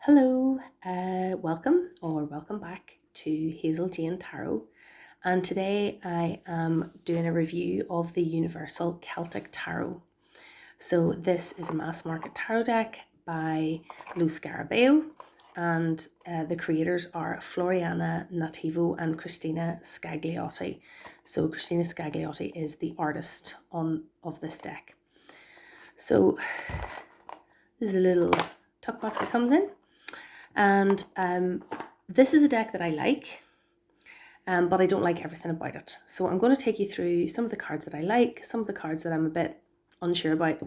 Hello, welcome back to Hazel Jane Tarot. And today I am doing a review of the Universal Celtic Tarot. So this is a mass market tarot deck by Lo Scarabeo, and the creators are Floreana, Nativo and Christina Scagliotti. So Christina Scagliotti is the artist of this deck. So this is a little tuck box that comes in. And this is a deck that I like, but I don't like everything about it. So I'm going to take you through some of the cards that I like, some of the cards that I'm a bit unsure about,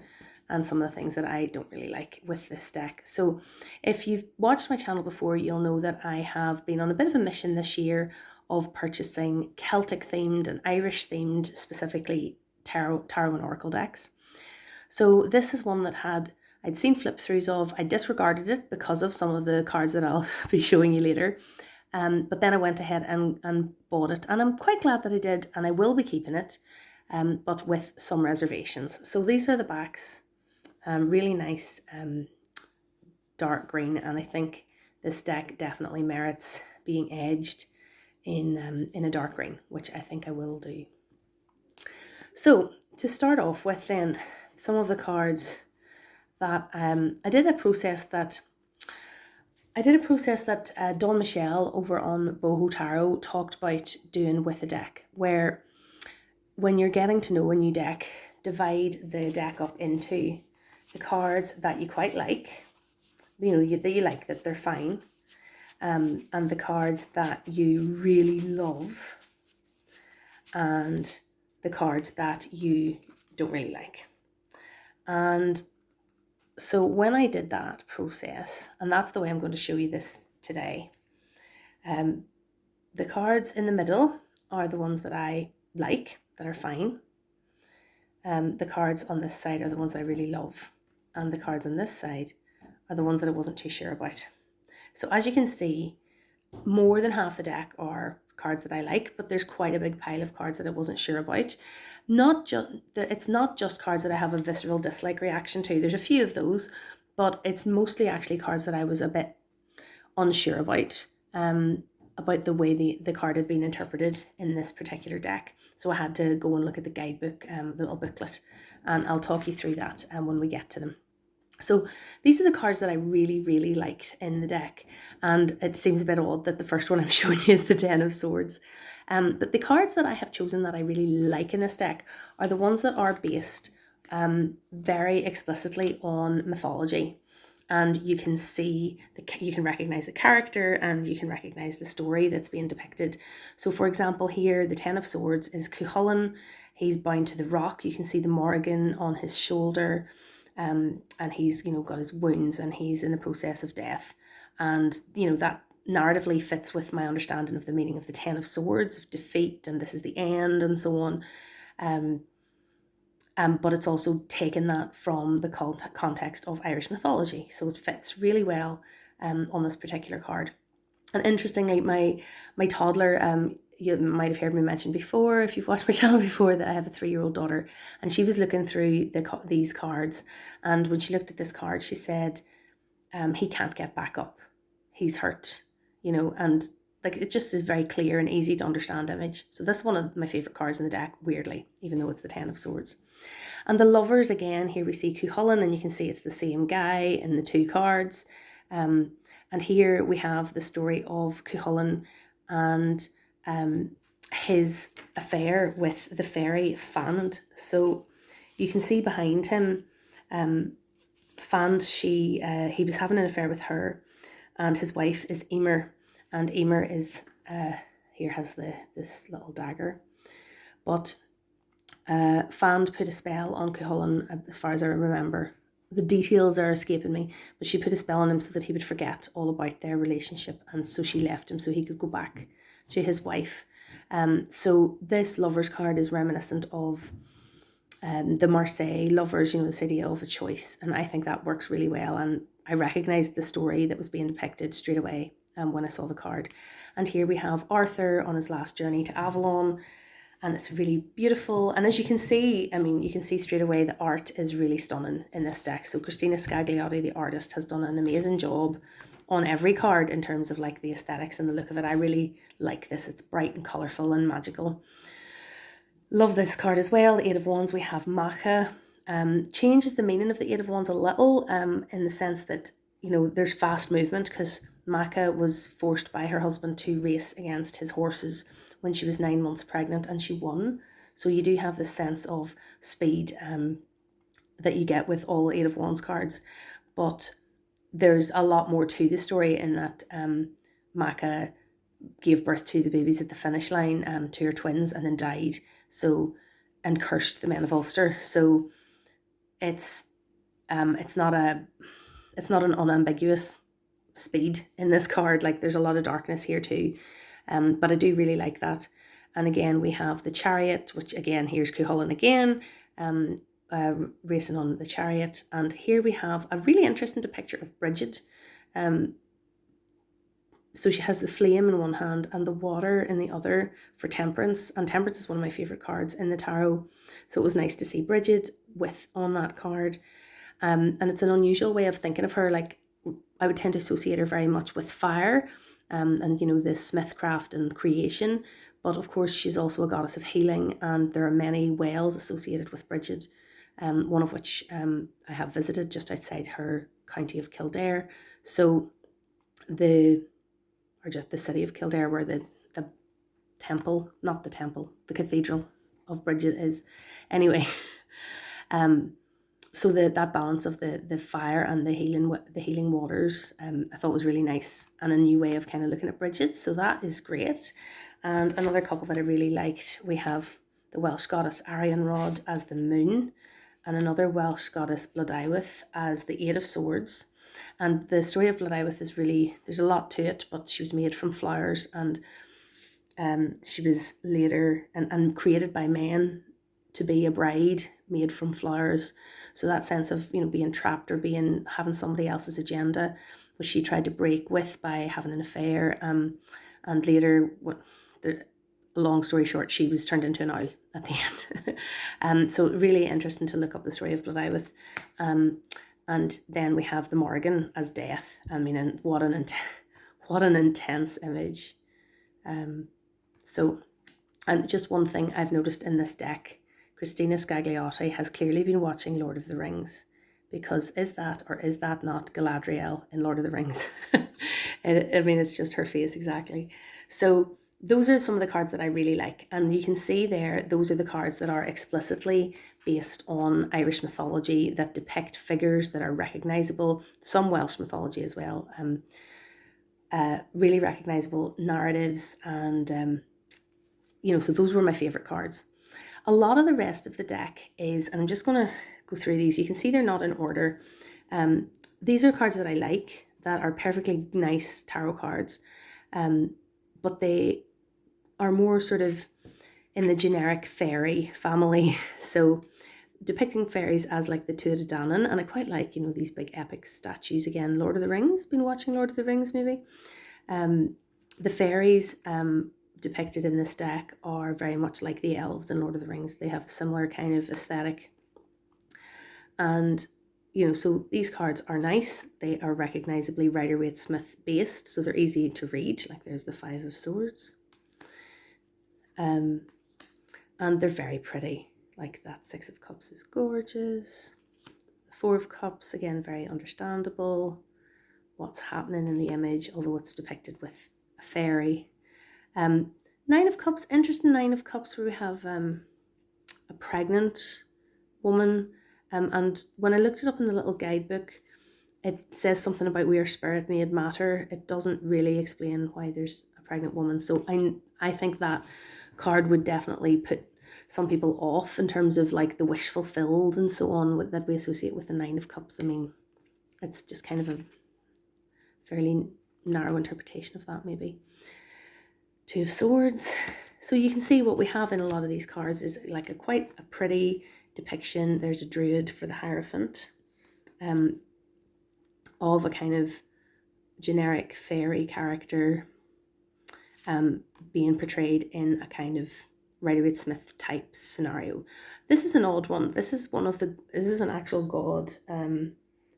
and some of the things that I don't really like with this deck. So if you've watched my channel before, you'll know that I have been on a bit of a mission this year of purchasing Celtic themed and Irish themed, specifically tarot and oracle decks. So this is one that I'd seen flip throughs of. I disregarded it because of some of the cards that I'll be showing you later. But then I went ahead and bought it, and I'm quite glad that I did, and I will be keeping it, but with some reservations. So these are the backs, really nice dark green, and I think this deck definitely merits being edged in a dark green, which I think I will do. So to start off with then, some of the cards that I did a process that Don Michelle over on Boho Tarot talked about doing with a deck, where when you're getting to know a new deck, divide the deck up into the cards that you quite like, that you like, that they're fine, and the cards that you really love, and the cards that you don't really like. And so when I did that process, and that's the way I'm going to show you this today, the cards in the middle are the ones that I like, that are fine. The cards on this side are the ones I really love. And the cards on this side are the ones that I wasn't too sure about. So as you can see, more than half the deck are cards that I like, but there's quite a big pile of cards that I wasn't sure about. It's not just cards that I have a visceral dislike reaction to. There's a few of those, but it's mostly actually cards that I was a bit unsure about the way the card had been interpreted in this particular deck. So I had to go and look at the guidebook, the little booklet, and I'll talk you through that when we get to them. So these are the cards that I really, really liked in the deck. And it seems a bit odd that the first one I'm showing you is the Ten of Swords. But the cards that I have chosen that I really like in this deck are the ones that are based very explicitly on mythology. And you can see, you can recognize the character, and you can recognize the story that's being depicted. So for example, here, the Ten of Swords is Cuchulainn. He's bound to the rock. You can see the Morrigan on his shoulder. And he's, got his wounds, and he's in the process of death. And, that narratively fits with my understanding of the meaning of the Ten of Swords, of defeat, and this is the end, and so on. But it's also taken that from the context of Irish mythology. So it fits really well on this particular card. And interestingly, my toddler, you might have heard me mention before, if you've watched my channel before, that I have a 3-year-old daughter, and she was looking through these cards, and when she looked at this card, she said, he can't get back up, he's hurt, and like, it just is very clear and easy to understand image. So this is one of my favorite cards in the deck, weirdly, even though it's the Ten of Swords. And the lovers, again, here we see Cuchulainn, and you can see it's the same guy in the two cards. And here we have the story of Cuchulainn and his affair with the fairy Fand. So you can see behind him, Fand, he was having an affair with her, and his wife is Emer, and Emer is here has this little dagger, but Fand put a spell on Cuchulainn, as far as I remember. The details are escaping me, but she put a spell on him so that he would forget all about their relationship, and so she left him so he could go back to his wife. So this lovers card is reminiscent of the Marseille lovers, the city of a choice, and I think that works really well, and I recognised the story that was being depicted straight away when I saw the card. And here we have Arthur on his last journey to Avalon, and it's really beautiful. And as you can see, you can see straight away the art is really stunning in this deck. So Christina Scagliotti, the artist, has done an amazing job on every card in terms of like the aesthetics and the look of it. I really like this. It's bright and colourful and magical. Love this card as well. The Eight of Wands, we have Macha. Changes the meaning of the Eight of Wands a little, in the sense that, you know, there's fast movement, because Macha was forced by her husband to race against his horses when she was 9 months pregnant, and she won. So you do have this sense of speed that you get with all Eight of Wands cards. But there's a lot more to the story, in that Macha gave birth to the babies at the finish line, to her twins, and then died. So, and cursed the men of Ulster. So it's not an unambiguous speed in this card. Like, there's a lot of darkness here too, but I do really like that. And again, we have the Chariot, which again, here's Cuchulainn again, racing on the Chariot. And here we have a really interesting picture of Bridget. So she has the flame in one hand and the water in the other for temperance. And temperance is one of my favourite cards in the tarot. So it was nice to see Bridget on that card. And it's an unusual way of thinking of her. Like, I would tend to associate her very much with fire, and, you know, the smithcraft and creation. But of course, she's also a goddess of healing, and there are many wells associated with Bridget, one of which I have visited just outside her county of Kildare. So just the city of Kildare, where the temple, not the temple, the cathedral of Bridget is. Anyway, so that balance of the fire and the healing waters, I thought was really nice, and a new way of kind of looking at Bridget. So that is great. And another couple that I really liked, we have the Welsh goddess Arianrhod as the moon, and another Welsh goddess Blodeuwedd as the Eight of Swords. And the story of Blodeuwedd is really, there's a lot to it, but she was made from flowers, and she was later and created by men to be a bride made from flowers. So that sense of, you know, being trapped or having somebody else's agenda, which she tried to break with by having an affair. And later, long story short, she was turned into an owl at the end. So really interesting to look up the story of Blodeuwedd. And then we have the Morrigan as death. I mean, and what an intense image. So, and just one thing I've noticed in this deck, Christina Scagliotti has clearly been watching Lord of the Rings, because is that or is that not Galadriel in Lord of the Rings? I mean, it's just her face exactly. So those are some of the cards that I really like. And you can see there, those are the cards that are explicitly based on Irish mythology, that depict figures that are recognisable, some Welsh mythology as well, really recognisable narratives. And, you know, so those were my favourite cards. A lot of the rest of the deck is, and I'm just going to go through these. You can see they're not in order. These are cards that I like, that are perfectly nice tarot cards, but they are more sort of in the generic fairy family. So depicting fairies as like the Tuatha Dé Danann, and I quite like, you know, these big epic statues. Again, Lord of the Rings, been watching Lord of the Rings maybe. The fairies depicted in this deck are very much like the elves in Lord of the Rings. They have a similar kind of aesthetic. And, you know, so these cards are nice. They are recognisably Rider-Waite-Smith based, so they're easy to read. Like, there's the Five of Swords. And they're very pretty. Like, that Six of Cups is gorgeous. The Four of Cups, again, very understandable. What's happening in the image, although it's depicted with a fairy. Nine of Cups, interesting Nine of Cups, where we have a pregnant woman. And when I looked it up in the little guidebook, it says something about where spirit made matter. It doesn't really explain why there's a pregnant woman. So I think that card would definitely put some people off in terms of like the wish fulfilled and so on that we associate with the Nine of Cups. I mean, it's just kind of a fairly narrow interpretation of that maybe. Two of Swords. So you can see what we have in a lot of these cards is like quite a pretty depiction. There's a druid for the Hierophant, of a kind of generic fairy character, being portrayed in a kind of Rider-Waite-Smith type scenario. This is an odd one. This is an actual god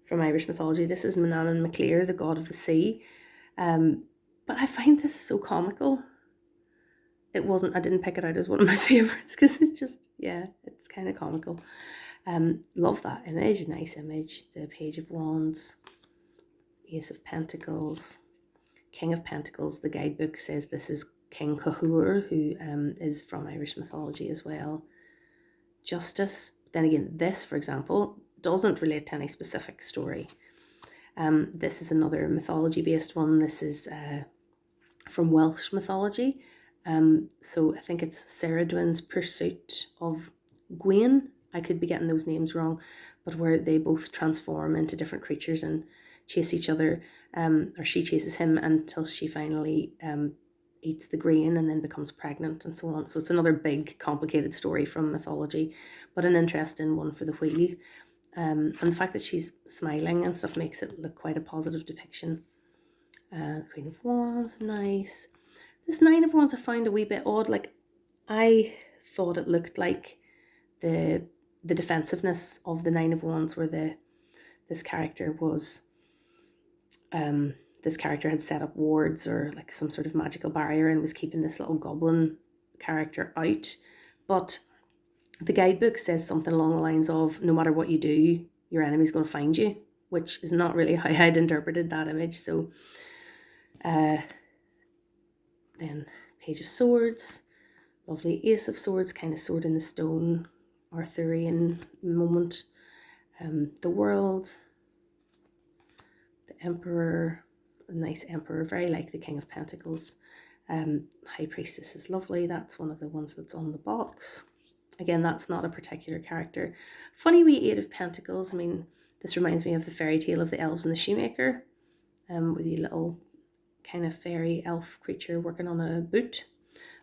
from Irish mythology. This is Manannán Mac Lir, the god of the sea. But I find this so comical. I didn't pick it out as one of my favorites because it's just, yeah, it's kind of comical. Love that image, nice image. The Page of Wands, Ace of Pentacles, King of Pentacles. The guidebook says this is King Cahur, who is from Irish mythology as well. Justice. Then again, this, for example, doesn't relate to any specific story. This is another mythology-based one. This is from Welsh mythology. So I think it's Ceridwen's pursuit of Gwaine. I could be getting those names wrong, but where they both transform into different creatures and chase each other, or she chases him until she finally eats the grain and then becomes pregnant and so on. So it's another big, complicated story from mythology, but an interesting one for the wheel. And the fact that she's smiling and stuff makes it look quite a positive depiction. Queen of Wands, nice. This Nine of Wands I found a wee bit odd. Like, I thought it looked like the defensiveness of the Nine of Wands, where this character was this character had set up wards or like some sort of magical barrier and was keeping this little goblin character out. But the guidebook says something along the lines of, no matter what you do, your enemy's going to find you, which is not really how I'd interpreted that image. So then Page of Swords, lovely Ace of Swords, kind of sword in the stone, Arthurian moment. The World, the Emperor, a nice Emperor, very like the King of Pentacles. High Priestess is lovely. That's one of the ones that's on the box. Again, that's not a particular character. Funny wee Eight of Pentacles. I mean, this reminds me of the fairy tale of the elves and the shoemaker, with your little kind of fairy elf creature working on a boot.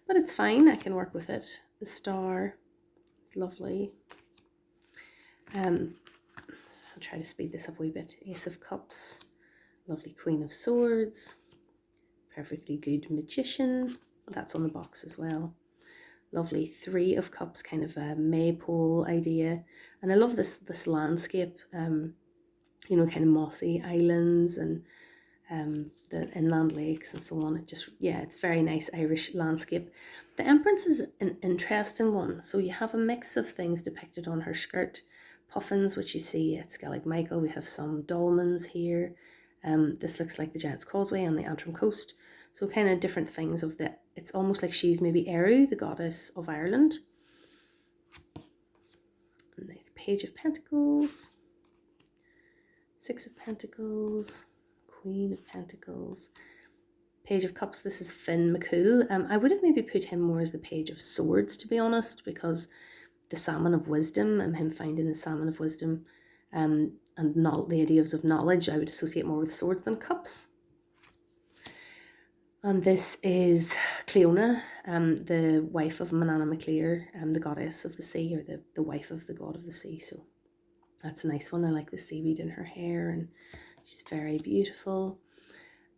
But it's fine, I can work with it. The Star is lovely. I'll try to speed this up a wee bit. Ace of Cups, lovely Queen of Swords, perfectly good Magician. That's on the box as well. Lovely Three of Cups, kind of a maypole idea. And I love this landscape, you know, kind of mossy islands and the inland lakes and so on. It just, yeah, it's very nice Irish landscape. The Empress is an interesting one. So you have a mix of things depicted on her skirt. Puffins, which you see at Skellig Michael. We have some dolmens here. This looks like the Giant's Causeway on the Antrim coast. So kind of different things of the, it's almost like she's maybe Eru, the goddess of Ireland. A nice Page of Pentacles. Six of Pentacles. Queen of Pentacles. Page of Cups, this is Finn McCool. I would have maybe put him more as the Page of Swords, to be honest, because the Salmon of Wisdom, and him finding the Salmon of Wisdom, and not the ideas of knowledge, I would associate more with swords than cups. And this is Cleona, the wife of Manannán Mac Lir, the goddess of the sea, or the wife of the god of the sea. So that's a nice one. I like the seaweed in her hair, and she's very beautiful.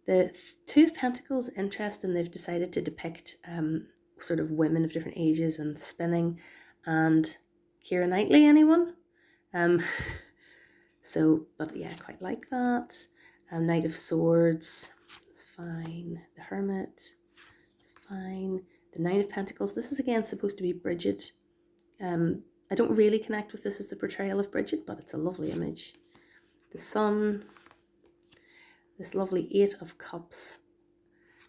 The Two of Pentacles, interesting. They've decided to depict sort of women of different ages and spinning. And Keira Knightley, anyone? So, but yeah, I quite like that. Knight of Swords, it's fine. The Hermit, it's fine. The Knight of Pentacles, this is again supposed to be Bridget. I don't really connect with this as a portrayal of Bridget, but it's a lovely image. The Sun, this lovely Eight of Cups.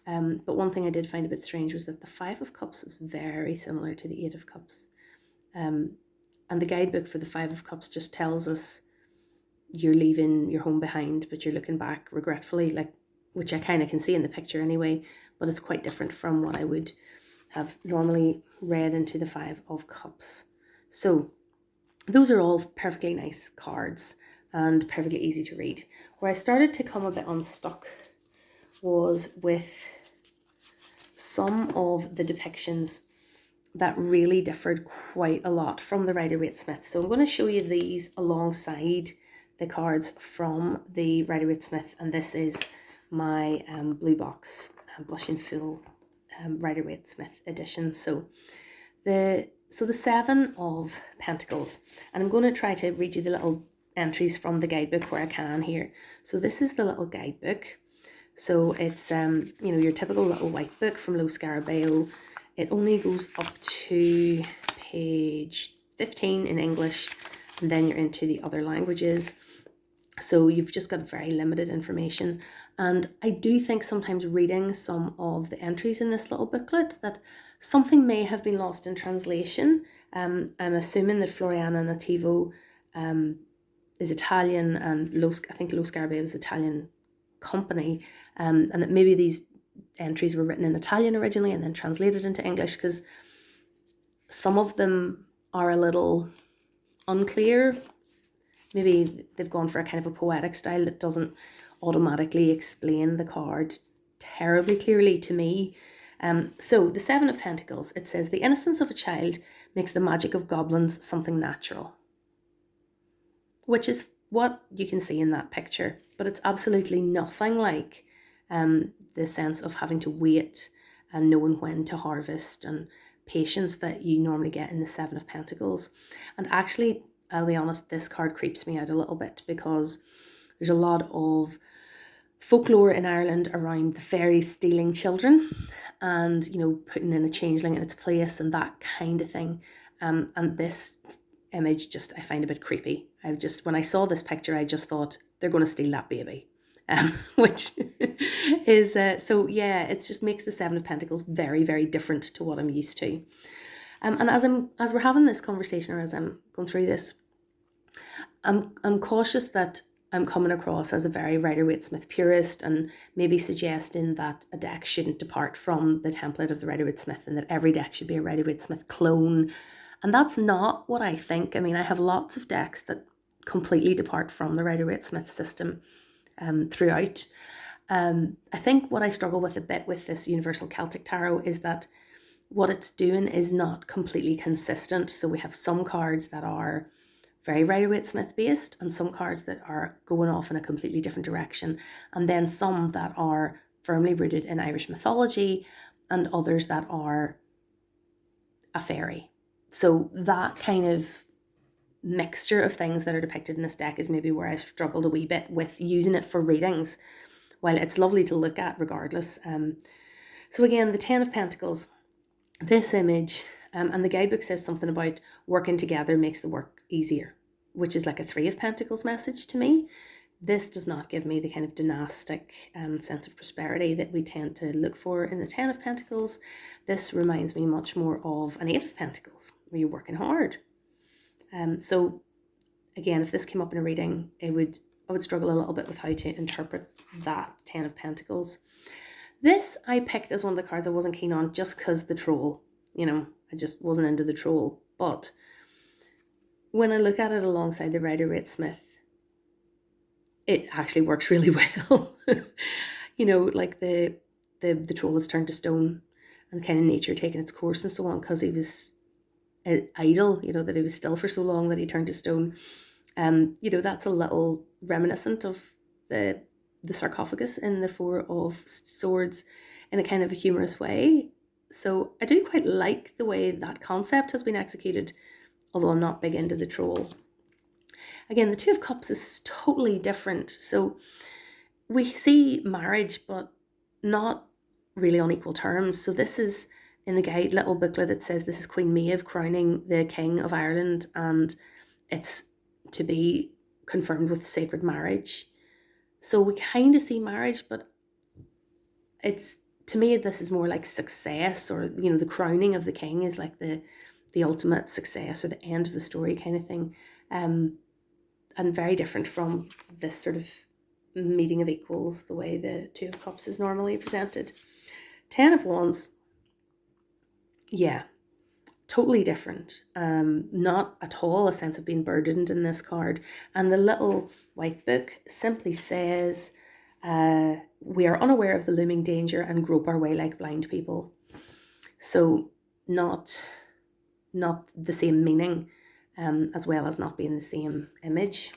But one thing I did find a bit strange was that the Five of Cups is very similar to the Eight of Cups. And the guidebook for the Five of Cups just tells us you're leaving your home behind, but you're looking back regretfully, like, which I kind of can see in the picture anyway, but it's quite different from what I would have normally read into the Five of Cups. So those are all perfectly nice cards and perfectly easy to read. Where I started to come a bit unstuck was with some of the depictions that really differed quite a lot from the Rider-Waite-Smith. So I'm going to show you these alongside the cards from the Rider-Waite-Smith, and this is my blue box Blushing Fool Rider-Waite-Smith edition. So the Seven of Pentacles, and I'm going to try to read you the little entries from the guidebook where I can here. So this is the little guidebook. So it's, you know, your typical little white book from Lo Scarabeo. It only goes up to page 15 in English, and then you're into the other languages. So you've just got very limited information. And I do think sometimes reading some of the entries in this little booklet that something may have been lost in translation. I'm assuming that Floreana Nativo is Italian, and I think Lo Scarabeo is Italian company, and that maybe these entries were written in Italian originally and then translated into English, because some of them are a little unclear. Maybe they've gone for a kind of a poetic style that doesn't automatically explain the card terribly clearly to me. So the Seven of Pentacles, it says, the innocence of a child makes the magic of goblins something natural, which is what you can see in that picture, but it's absolutely nothing like the sense of having to wait and knowing when to harvest and patience that you normally get in the Seven of Pentacles. And actually, I'll be honest, this card creeps me out a little bit, because there's a lot of folklore in Ireland around the fairies stealing children and, you know, putting in a changeling in its place and that kind of thing. And this image just, I find a bit creepy. When I saw this picture, I just thought they're going to steal that baby. Which is, so yeah, it just makes the Seven of Pentacles very, very different to what I'm used to. And as we're having this conversation, or as I'm going through this, I'm cautious that I'm coming across as a very Rider-Waite-Smith purist, and maybe suggesting that a deck shouldn't depart from the template of the Rider-Waite-Smith, and that every deck should be a Rider-Waite-Smith clone. And that's not what I think. I mean, I have lots of decks that completely depart from the Rider-Waite-Smith system throughout. I think what I struggle with a bit with this Universal Celtic Tarot is that what it's doing is not completely consistent. So we have some cards that are very Rider-Waite-Smith based, and some cards that are going off in a completely different direction, and then some that are firmly rooted in Irish mythology, and others that are a fairy. So that kind of mixture of things that are depicted in this deck is maybe where I've struggled a wee bit with using it for readings, while it's lovely to look at regardless. So again, the Ten of Pentacles, this image, and the guidebook says something about working together makes the work easier, which is like a Three of Pentacles message to me. This does not give me the kind of dynastic sense of prosperity that we tend to look for in the Ten of Pentacles. This reminds me much more of an Eight of Pentacles, where you're working hard. So again, if this came up in a reading, I would struggle a little bit with how to interpret that Ten of Pentacles. This I picked as one of the cards I wasn't keen on, just because the troll, you know, I just wasn't into the troll. But when I look at it alongside the Rider-Waite-Smith, it actually works really well. You know, like the troll has turned to stone, and kind of nature taking its course and so on, because he was idle, you know, that he was still for so long that he turned to stone. You know, that's a little reminiscent of the sarcophagus in the Four of Swords in a kind of a humorous way. So I do quite like the way that concept has been executed, although I'm not big into the troll. Again, the Two of Cups is totally different. So we see marriage, but not really on equal terms. So this is, in the guide little booklet, it says this is Queen Maeve crowning the King of Ireland, and it's to be confirmed with sacred marriage. So we kind of see marriage, but it's, to me, this is more like success, or, you know, the crowning of the king is like the ultimate success or the end of the story kind of thing. And very different from this sort of meeting of equals, the way the Two of Cups is normally presented. Ten of Wands, yeah, totally different. Not at all a sense of being burdened in this card. And the little white book simply says, we are unaware of the looming danger and grope our way like blind people. So not the same meaning, as well as not being the same image.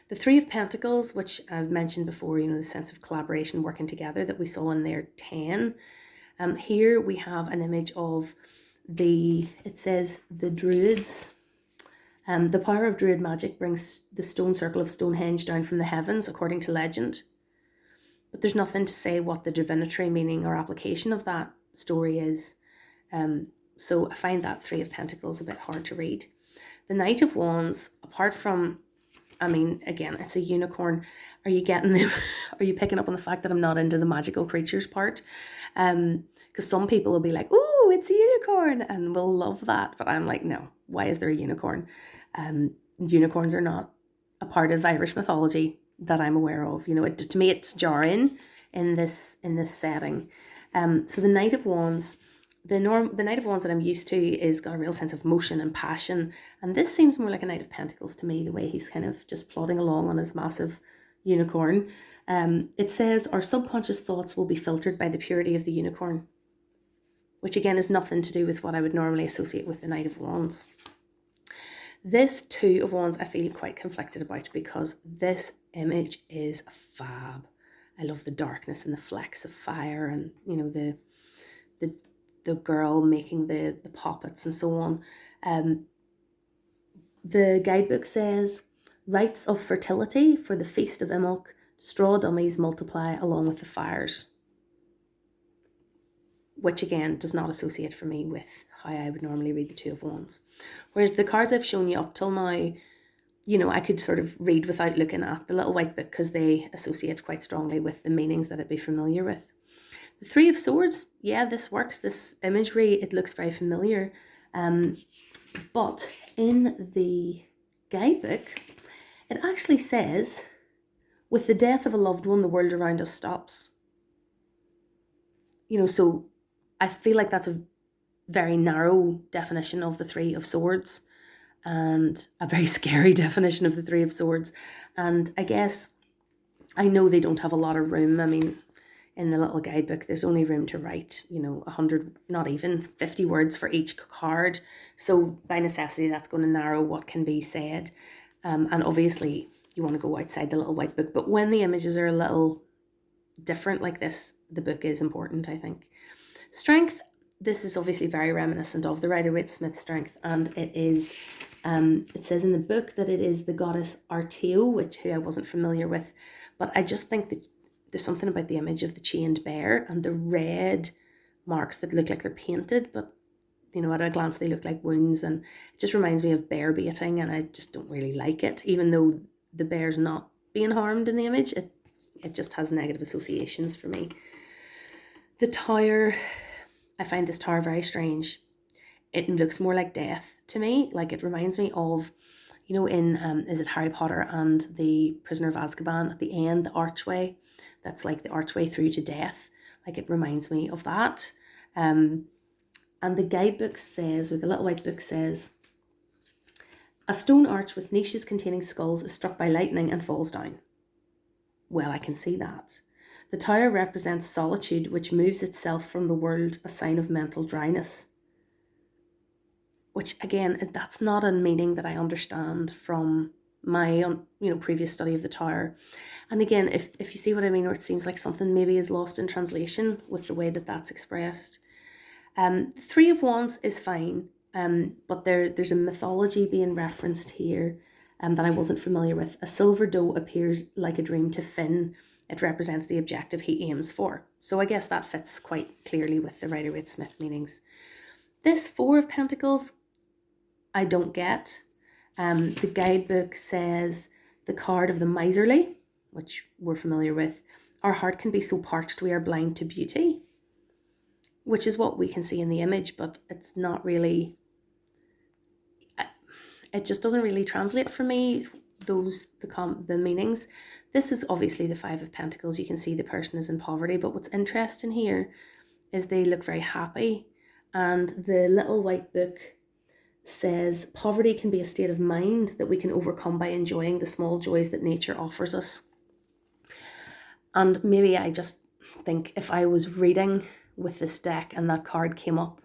The Three of Pentacles, which I've mentioned before, you know, the sense of collaboration, working together that we saw in their 10. Here we have an image of it says the Druids, The power of druid magic brings the stone circle of Stonehenge down from the heavens, according to legend. But there's nothing to say what the divinatory meaning or application of that story is. So I find that Three of Pentacles a bit hard to read. The Knight of Wands, apart from, I mean, again, it's a unicorn. Are you getting them? Are you picking up on the fact that I'm not into the magical creatures part? Because some people will be like, "Ooh, it's a unicorn," and will love that. But I'm like, no, why is there a unicorn? Unicorns are not a part of Irish mythology that I'm aware of. You know, to me, it's jarring in this setting. So the Knight of Wands. The Knight of Wands that I'm used to is got a real sense of motion and passion. And this seems more like a Knight of Pentacles to me, the way he's kind of just plodding along on his massive unicorn. It says, our subconscious thoughts will be filtered by the purity of the unicorn, which again is nothing to do with what I would normally associate with the Knight of Wands. This Two of Wands I feel quite conflicted about, because this image is fab. I love the darkness and the flecks of fire, and you know, the girl making the poppets and so on. The guidebook says, rites of fertility for the feast of Imbolc, straw dummies multiply along with the fires. Which again does not associate for me with how I would normally read the Two of Wands. Whereas the cards I've shown you up till now, you know, I could sort of read without looking at the little white book, because they associate quite strongly with the meanings that I'd be familiar with. The Three of Swords, yeah, this works. This imagery, it looks very familiar. But in the guidebook, it actually says, with the death of a loved one, the world around us stops. You know, so I feel like that's a very narrow definition of the Three of Swords, and a very scary definition of the Three of Swords. And I guess, I know they don't have a lot of room. I mean, in the little guidebook, there's only room to write, you know, 100, not even 50 words for each card. So by necessity, that's going to narrow what can be said. And obviously, you want to go outside the little white book. But when the images are a little different like this, the book is important, I think. Strength, this is obviously very reminiscent of the Rider-Waite-Smith strength. And it is, it says in the book that it is the goddess Arteo, who I wasn't familiar with. But I just think that there's something about the image of the chained bear and the red marks that look like they're painted, but you know, at a glance they look like wounds, and it just reminds me of bear baiting, and I just don't really like it. Even though the bear's not being harmed in the image, it just has negative associations for me. The Tower, I find this tower very strange. It looks more like death to me. Like, it reminds me of, you know, in is it Harry Potter and the Prisoner of Azkaban, at the end, the archway that's like the archway through to death. Like, it reminds me of that. And the guidebook says, or the little white book says, a stone arch with niches containing skulls is struck by lightning and falls down. Well, I can see that. The tower represents solitude, which moves itself from the world, a sign of mental dryness. Which, again, that's not a meaning that I understand from my previous study of the tower. And again, if you see what I mean, or it seems like something maybe is lost in translation with the way that that's expressed. The Three of Wands is fine, but there's a mythology being referenced here that I wasn't familiar with. A silver doe appears like a dream to Finn. It represents the objective he aims for. So I guess that fits quite clearly with the Rider-Waite-Smith meanings. This Four of Pentacles, I don't get. The guidebook says the card of the miserly, which we're familiar with. Our heart can be so parched we are blind to beauty, which is what we can see in the image, but it's not really, it just doesn't really translate for me, the meanings. This is obviously the Five of Pentacles. You can see the person is in poverty, but what's interesting here is they look very happy. And the little white book says poverty can be a state of mind that we can overcome by enjoying the small joys that nature offers us. And maybe I just think, if I was reading with this deck and that card came up,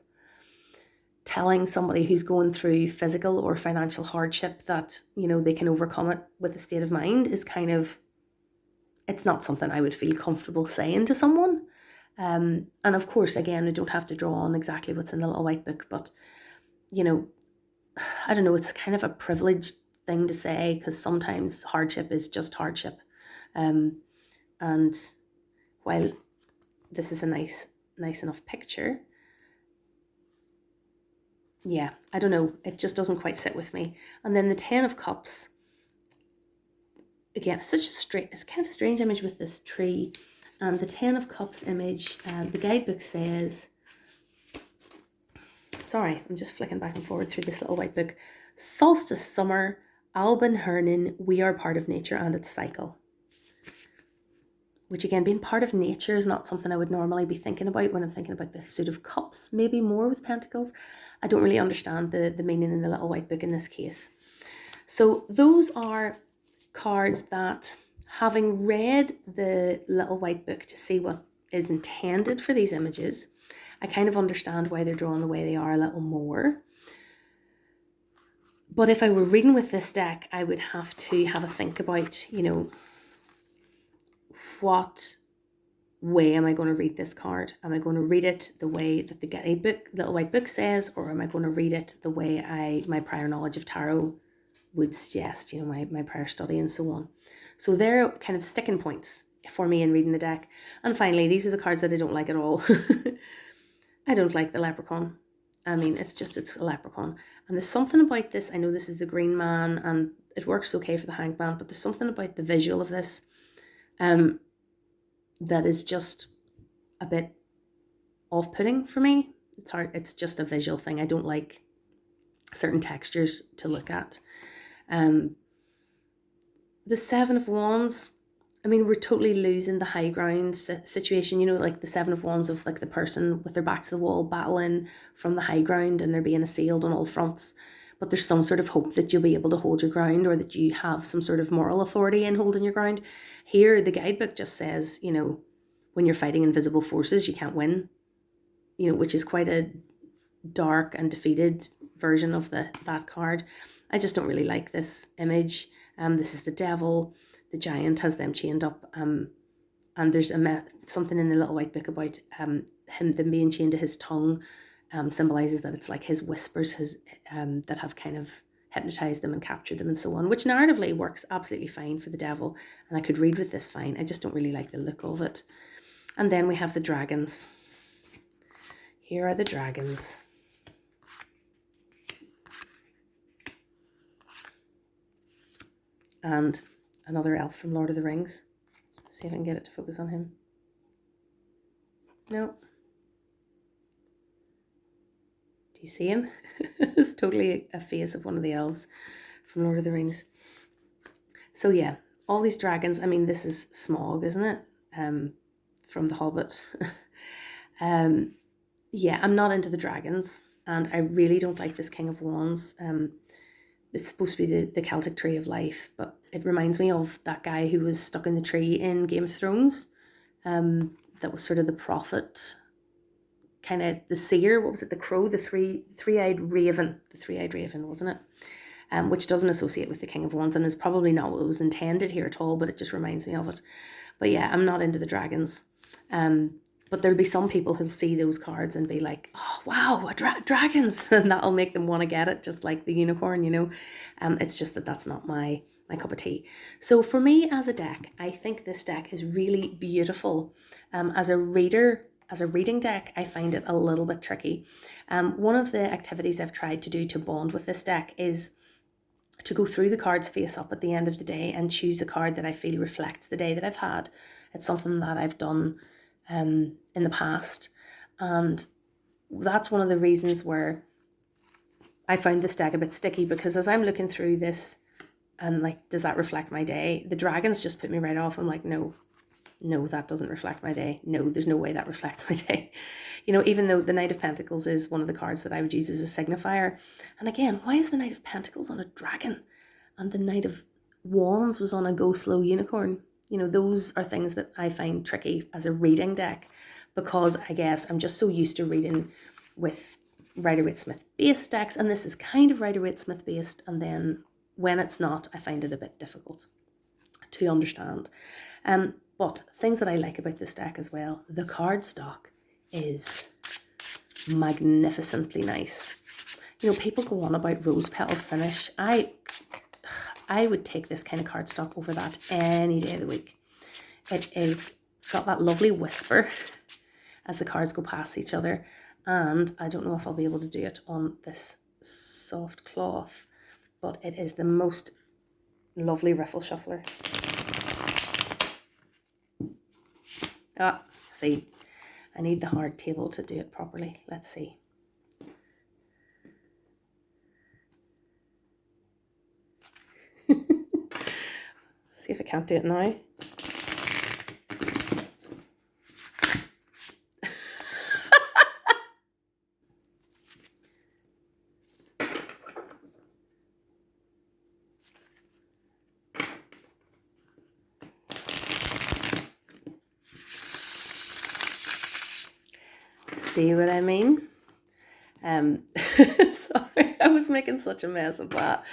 telling somebody who's going through physical or financial hardship that, you know, they can overcome it with a state of mind is kind of, it's not something I would feel comfortable saying to someone. And of course, again, I don't have to draw on exactly what's in the little white book, but, you know, I don't know, it's kind of a privileged thing to say, because sometimes hardship is just hardship. And while this is a nice enough picture, yeah, I don't know, it just doesn't quite sit with me. And then the 10 of Cups, again, it's kind of a strange image with this tree. And the 10 of Cups image, the guidebook says, sorry, I'm just flicking back and forward through this little white book. Solstice summer, Alban Hernin, we are part of nature and its cycle. Which again, being part of nature is not something I would normally be thinking about when I'm thinking about this suit of cups, maybe more with pentacles. I don't really understand the meaning in the little white book in this case. So those are cards that, having read the little white book to see what is intended for these images, I kind of understand why they're drawn the way they are a little more. But if I were reading with this deck, I would have to have a think about, you know, what way am I going to read this card? Am I going to read it the way that the little white book says, or am I going to read it the way my prior knowledge of tarot would suggest, you know, my prior study and so on. So they're kind of sticking points for me in reading the deck. And finally, these are the cards that I don't like at all. I don't like the Leprechaun. I mean, it's a Leprechaun. And there's something about this, I know this is the Green Man and it works okay for the Hanged Man, but there's something about the visual of this that is just a bit off-putting for me. It's hard. It's just a visual thing. I don't like certain textures to look at. The Seven of Wands, I mean, we're totally losing the high ground situation, you know, like the Seven of Wands of like the person with their back to the wall battling from the high ground and they're being assailed on all fronts. But there's some sort of hope that you'll be able to hold your ground, or that you have some sort of moral authority in holding your ground. Here, the guidebook just says, you know, when you're fighting invisible forces, you can't win, you know, which is quite a dark and defeated version of that card. I just don't really like this image. This is the devil. The giant has them chained up. And there's something in the little white book about them being chained to his tongue. Symbolizes that it's like his whispers that have kind of hypnotized them and captured them and so on, which narratively works absolutely fine for the devil, and I could read with this fine. I just don't really like the look of it. And then we have the dragons. Here are the dragons. And another elf from Lord of the Rings. Let's see if I can get it to focus on him. No. You see him? It's totally a face of one of the elves from Lord of the Rings. So yeah, all these dragons. I mean, this is Smaug, isn't it? From The Hobbit. Yeah, I'm not into the dragons, and I really don't like this King of Wands. It's supposed to be the Celtic tree of life, but it reminds me of that guy who was stuck in the tree in Game of Thrones. That was sort of the prophet, kind of the seer. What was it? The crow, the three-eyed raven, wasn't it? Which doesn't associate with the King of Wands and is probably not what was intended here at all, but it just reminds me of it. But yeah, I'm not into the dragons. But there'll be some people who'll see those cards and be like, oh, wow, dragons. And that'll make them want to get it, just like the unicorn, you know. It's just that's not my cup of tea. So for me as a deck, I think this deck is really beautiful. As a reading deck, I find it a little bit tricky. One of the activities I've tried to do to bond with this deck is to go through the cards face up at the end of the day and choose a card that I feel reflects the day that I've had. It's something that I've done in the past, and that's one of the reasons where I found this deck a bit sticky, because as I'm looking through this and like, does that reflect my day? The dragons just put me right off. I'm like, no, that doesn't reflect my day. No, there's no way that reflects my day. You know, even though the Knight of Pentacles is one of the cards that I would use as a signifier. And again, why is the Knight of Pentacles on a dragon and the Knight of Wands was on a go slow unicorn? You know, those are things that I find tricky as a reading deck, because I guess I'm just so used to reading with Rider-Waite-Smith based decks, and this is kind of Rider-Waite-Smith based, and then when it's not, I find it a bit difficult to understand. But things that I like about this deck as well, the card stock is magnificently nice. You know, people go on about rose petal finish. I would take this kind of cardstock over that any day of the week. It is got that lovely whisper as the cards go past each other. And I don't know if I'll be able to do it on this soft cloth, but it is the most lovely riffle shuffler. Ah, see, I need the hard table to do it properly. Let's see. See if I can't do it now. See what I mean? Sorry, I was making such a mess of that.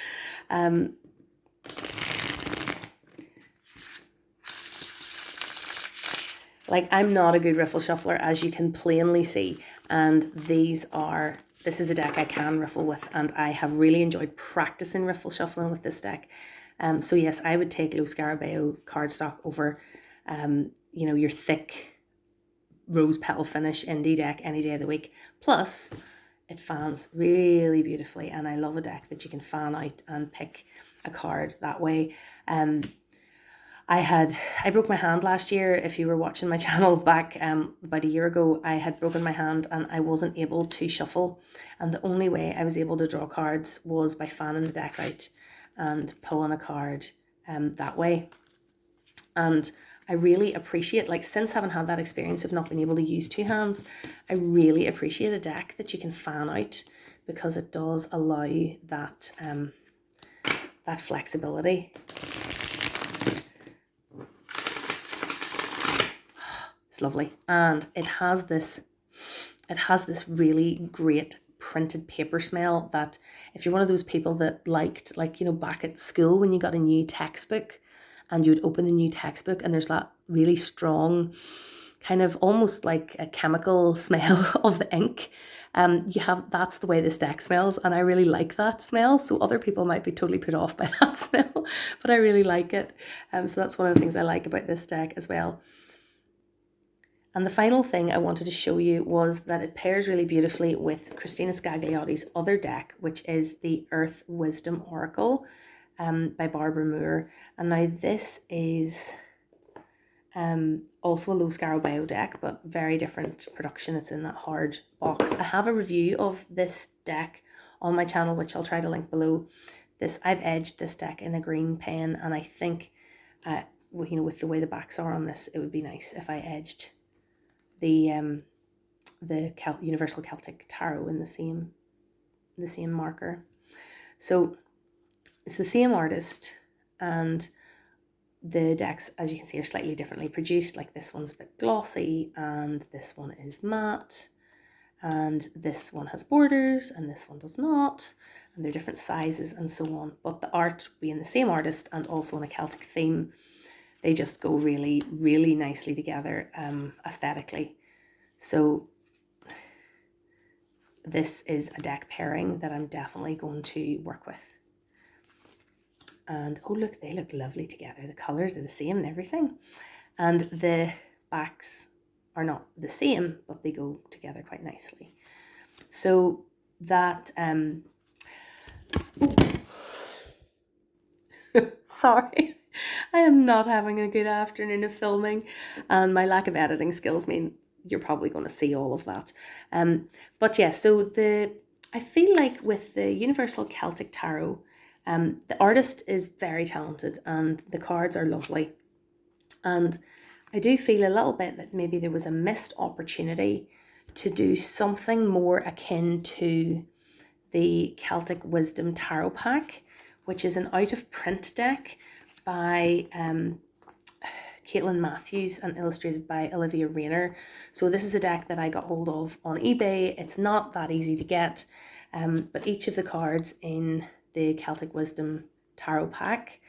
Like, I'm not a good riffle shuffler, as you can plainly see, and this is a deck I can riffle with, and I have really enjoyed practicing riffle shuffling with this deck. So yes, I would take Lo Scarabeo cardstock over, you know, your thick rose petal finish indie deck any day of the week. Plus, it fans really beautifully, and I love a deck that you can fan out and pick a card that way. I broke my hand last year. If you were watching my channel back about a year ago, I had broken my hand and I wasn't able to shuffle. And the only way I was able to draw cards was by fanning the deck out and pulling a card that way. And I really appreciate, like, since having had that experience of not being able to use two hands, I really appreciate a deck that you can fan out, because it does allow that, that flexibility. It's lovely, and it has this really great printed paper smell that, if you're one of those people that liked, like, you know, back at school when you got a new textbook and you would open the new textbook and there's that really strong kind of almost like a chemical smell of the ink, that's the way this deck smells, and I really like that smell. So other people might be totally put off by that smell, but I really like it. So that's one of the things I like about this deck as well. And the final thing I wanted to show you was that it pairs really beautifully with Christina Scagliotti's other deck, which is the Earth Wisdom Oracle by Barbara Moore. And now this is also a Lo Scarabeo deck, but very different production. It's in that hard box. I have a review of this deck on my channel, which I'll try to link below. I've edged this deck in a green pen, and I think, you know, with the way the backs are on this, it would be nice if I edged the Universal Celtic Tarot in the same marker. So it's the same artist, and the decks, as you can see, are slightly differently produced. Like, this one's a bit glossy, and this one is matte, and this one has borders, and this one does not, and they're different sizes and so on. But the art being the same artist and also on a Celtic theme, they just go really, really nicely together aesthetically. So this is a deck pairing that I'm definitely going to work with. And oh look, they look lovely together. The colours are the same and everything. And the backs are not the same, but they go together quite nicely. So that sorry, I am not having a good afternoon of filming, and my lack of editing skills mean you're probably going to see all of that. But yeah, so I feel like with the Universal Celtic Tarot, the artist is very talented and the cards are lovely. And I do feel a little bit that maybe there was a missed opportunity to do something more akin to the Celtic Wisdom Tarot Pack, which is an out-of-print deck by Caitlin Matthews and illustrated by Olivia Rayner. So this is a deck that I got hold of on eBay. It's not that easy to get, but each of the cards in the Celtic Wisdom Tarot Pack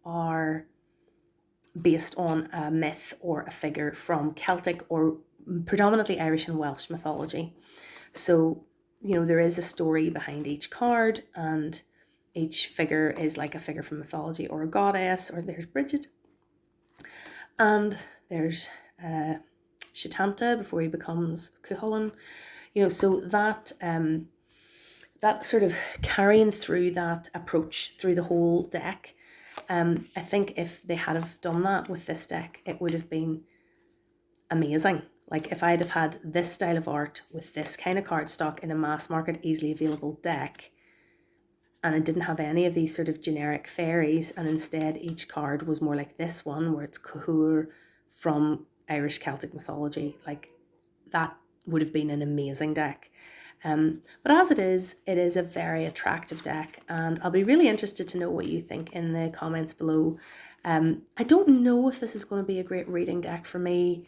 are based on a myth or a figure from Celtic or predominantly Irish and Welsh mythology. So you know, there is a story behind each card, and each figure is like a figure from mythology or a goddess. Or there's Bridget, and there's Shatanta before he becomes Cuchulainn. You know, so that that sort of carrying through that approach through the whole deck. I think if they had have done that with this deck, it would have been amazing. Like if I'd have had this style of art with this kind of cardstock in a mass market, easily available deck, and it didn't have any of these sort of generic fairies, and instead each card was more like this one where it's Cahur from Irish Celtic mythology, like that would have been an amazing deck. But as it is a very attractive deck, and I'll be really interested to know what you think in the comments below. I don't know if this is going to be a great reading deck for me,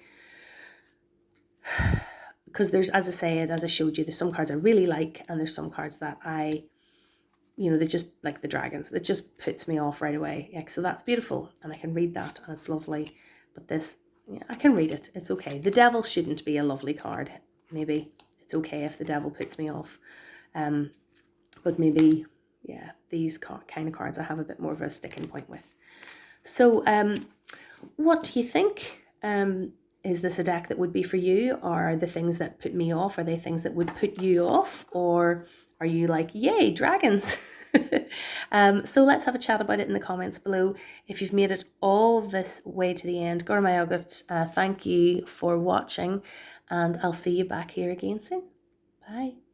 because there's, as I showed you, there's some cards I really like, and there's some cards that they just, like the dragons, that just puts me off right away. Yeah, so that's beautiful, and I can read that, and it's lovely. But this, yeah, I can read it. It's okay. The devil shouldn't be a lovely card. Maybe it's okay if the devil puts me off. But maybe, yeah, these kind of cards I have a bit more of a sticking point with. So what do you think? Is this a deck that would be for you? Are the things that put me off, are they things that would put you off? Or are you like, yay, dragons? So let's have a chat about it in the comments below. If you've made it all this way to the end, Gorma Agat, thank you for watching, and I'll see you back here again soon. Bye.